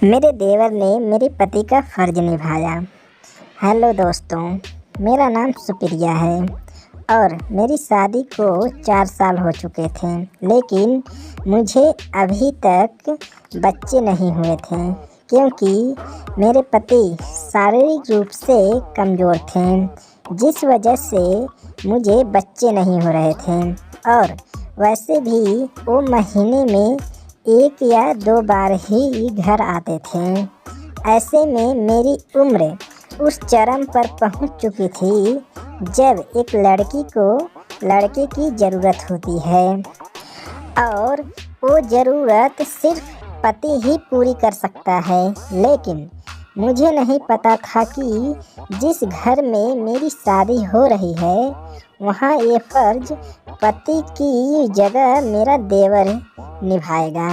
मेरे देवर ने मेरे पति का फ़र्ज निभाया। हेलो दोस्तों, मेरा नाम सुप्रिया है और मेरी शादी को 4 साल हो चुके थे, लेकिन मुझे अभी तक बच्चे नहीं हुए थे क्योंकि मेरे पति शारीरिक रूप से कमज़ोर थे, जिस वजह से मुझे बच्चे नहीं हो रहे थे। और वैसे भी वो महीने में 1 या 2 बार ही घर आते थे। ऐसे में मेरी उम्र उस चरम पर पहुंच चुकी थी जब एक लड़की को लड़के की ज़रूरत होती है और वो ज़रूरत सिर्फ पति ही पूरी कर सकता है। लेकिन मुझे नहीं पता था कि जिस घर में मेरी शादी हो रही है वहाँ ये फ़र्ज पति की जगह मेरा देवर निभाएगा।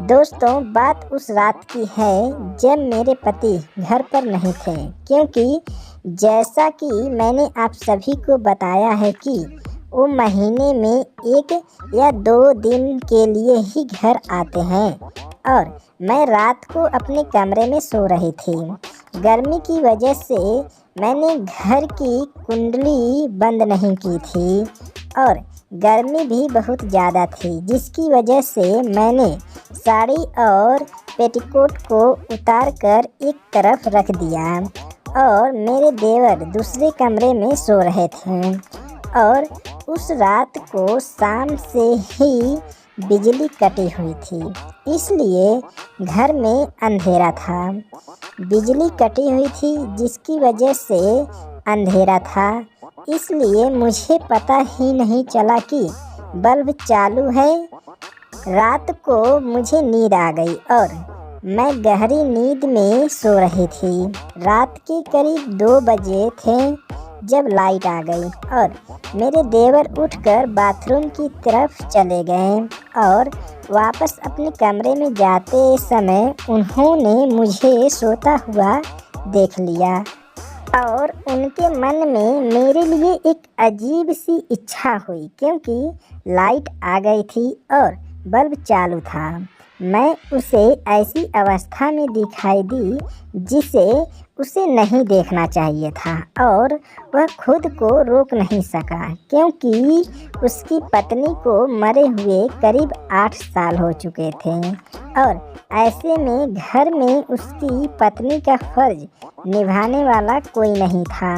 दोस्तों, बात उस रात की है जब मेरे पति घर पर नहीं थे, क्योंकि जैसा कि मैंने आप सभी को बताया है कि वो महीने में 1 या 2 दिन के लिए ही घर आते हैं और मैं रात को अपने कमरे में सो रही थी। गर्मी की वजह से मैंने घर की कुंडली बंद नहीं की थी और गर्मी भी बहुत ज़्यादा थी, जिसकी वजह से मैंने साड़ी और पेटीकोट को उतार कर एक तरफ रख दिया और मेरे देवर दूसरे कमरे में सो रहे थे। और उस रात को शाम से ही बिजली कटी हुई थी, इसलिए घर में अंधेरा था। बिजली कटी हुई थी जिसकी वजह से अंधेरा था, इसलिए मुझे पता ही नहीं चला कि बल्ब चालू है। रात को मुझे नींद आ गई और मैं गहरी नींद में सो रही थी। रात के करीब 2 बजे थे जब लाइट आ गई और मेरे देवर उठकर बाथरूम की तरफ चले गए और वापस अपने कमरे में जाते समय उन्होंने मुझे सोता हुआ देख लिया और उनके मन में मेरे लिए एक अजीब सी इच्छा हुई, क्योंकि लाइट आ गई थी और बल्ब चालू था। मैं उसे ऐसी अवस्था में दिखाई दी जिसे उसे नहीं देखना चाहिए था और वह खुद को रोक नहीं सका, क्योंकि उसकी पत्नी को मरे हुए करीब 8 साल हो चुके थे और ऐसे में घर में उसकी पत्नी का फ़र्ज निभाने वाला कोई नहीं था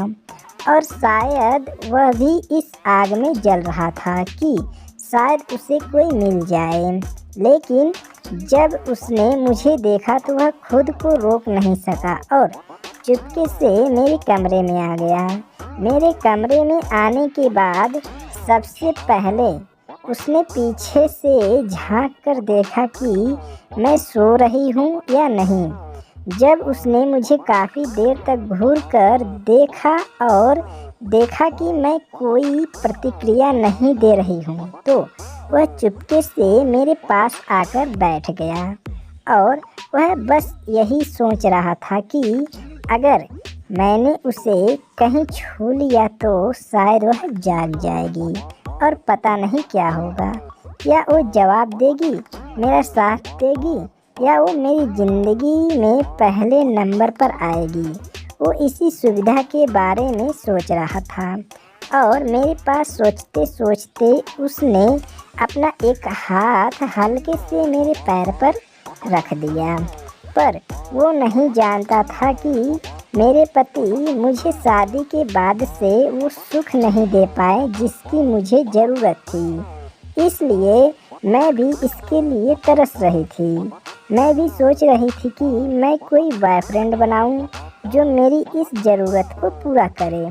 और शायद वह भी इस आग में जल रहा था कि शायद उसे कोई मिल जाए। लेकिन जब उसने मुझे देखा तो वह खुद को रोक नहीं सका और चुपके से मेरे कमरे में आ गया। मेरे कमरे में आने के बाद सबसे पहले उसने पीछे से झांक कर देखा कि मैं सो रही हूँ या नहीं। जब उसने मुझे काफ़ी देर तक घूर कर देखा कि मैं कोई प्रतिक्रिया नहीं दे रही हूँ, तो वह चुपके से मेरे पास आकर बैठ गया और वह बस यही सोच रहा था कि अगर मैंने उसे कहीं छू लिया तो शायद वह जाग जाएगी और पता नहीं क्या होगा। क्या वो जवाब देगी, मेरा साथ देगी या वो मेरी ज़िंदगी में पहले नंबर पर आएगी। वो इसी सुविधा के बारे में सोच रहा था और मेरे पास सोचते सोचते उसने अपना एक हाथ हल्के से मेरे पैर पर रख दिया। पर वो नहीं जानता था कि मेरे पति मुझे शादी के बाद से वो सुख नहीं दे पाए जिसकी मुझे ज़रूरत थी। इसलिए मैं भी इसके लिए तरस रही थी। मैं भी सोच रही थी कि मैं कोई बॉयफ्रेंड बनाऊं जो मेरी इस ज़रूरत को पूरा करे।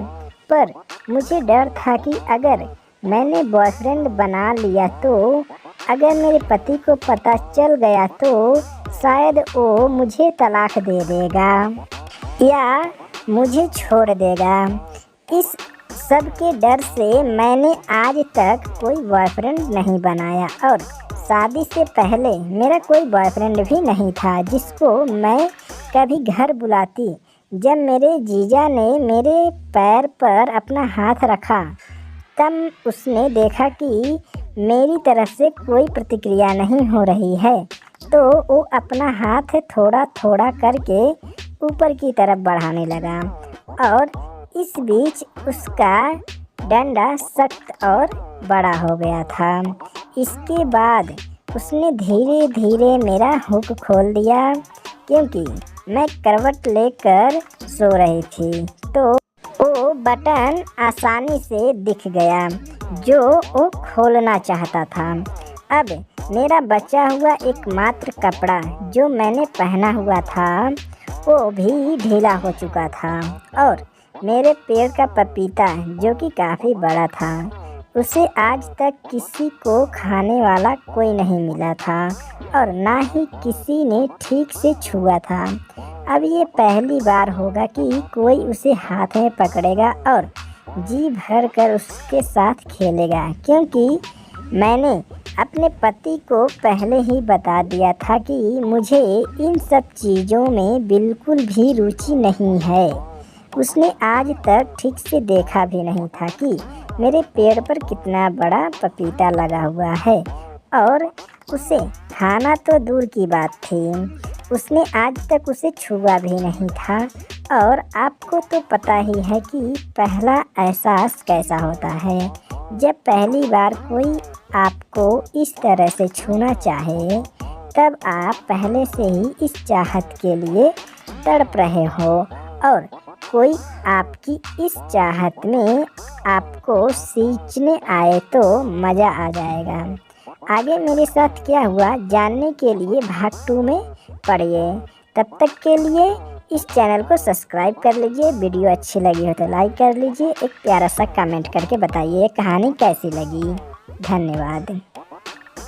पर मुझे डर था कि अगर मैंने बॉयफ्रेंड बना लिया तो अगर मेरे पति को पता चल गया तो शायद वो मुझे तलाक दे देगा या मुझे छोड़ देगा। इस सब के डर से मैंने आज तक कोई बॉयफ्रेंड नहीं बनाया और शादी से पहले मेरा कोई बॉयफ्रेंड भी नहीं था जिसको मैं कभी घर बुलाती। जब मेरे जीजा ने मेरे पैर पर अपना हाथ रखा तब उसने देखा कि मेरी तरफ से कोई प्रतिक्रिया नहीं हो रही है तो वो अपना हाथ थोड़ा थोड़ा करके ऊपर की तरफ बढ़ाने लगा और इस बीच उसका डंडा सख्त और बड़ा हो गया था। इसके बाद उसने धीरे धीरे मेरा हुक खोल दिया क्योंकि मैं करवट लेकर सो रही थी, तो वो बटन आसानी से दिख गया जो वो खोलना चाहता था। अब मेरा बचा हुआ एकमात्र कपड़ा जो मैंने पहना हुआ था वो भी ढीला हो चुका था और मेरे पेड़ का पपीता जो कि काफ़ी बड़ा था उसे आज तक किसी को खाने वाला कोई नहीं मिला था और ना ही किसी ने ठीक से छुआ था। अब ये पहली बार होगा कि कोई उसे हाथ में पकड़ेगा और जी भर कर उसके साथ खेलेगा, क्योंकि मैंने अपने पति को पहले ही बता दिया था कि मुझे इन सब चीज़ों में बिल्कुल भी रुचि नहीं है। उसने आज तक ठीक से देखा भी नहीं था कि मेरे पेड़ पर कितना बड़ा पपीता लगा हुआ है और उसे खाना तो दूर की बात थी, उसने आज तक उसे छुआ भी नहीं था। और आपको तो पता ही है कि पहला एहसास कैसा होता है जब पहली बार कोई आपको इस तरह से छूना चाहे, तब आप पहले से ही इस चाहत के लिए तड़प रहे हो और कोई आपकी इस चाहत में आपको सींचने आए तो मज़ा आ जाएगा। आगे मेरे साथ क्या हुआ जानने के लिए भाग 2 में पढ़िए। तब तक के लिए इस चैनल को सब्सक्राइब कर लीजिए। वीडियो अच्छी लगी हो तो लाइक कर लीजिए। एक प्यारा सा कमेंट करके बताइए कहानी कैसी लगी। धन्यवाद।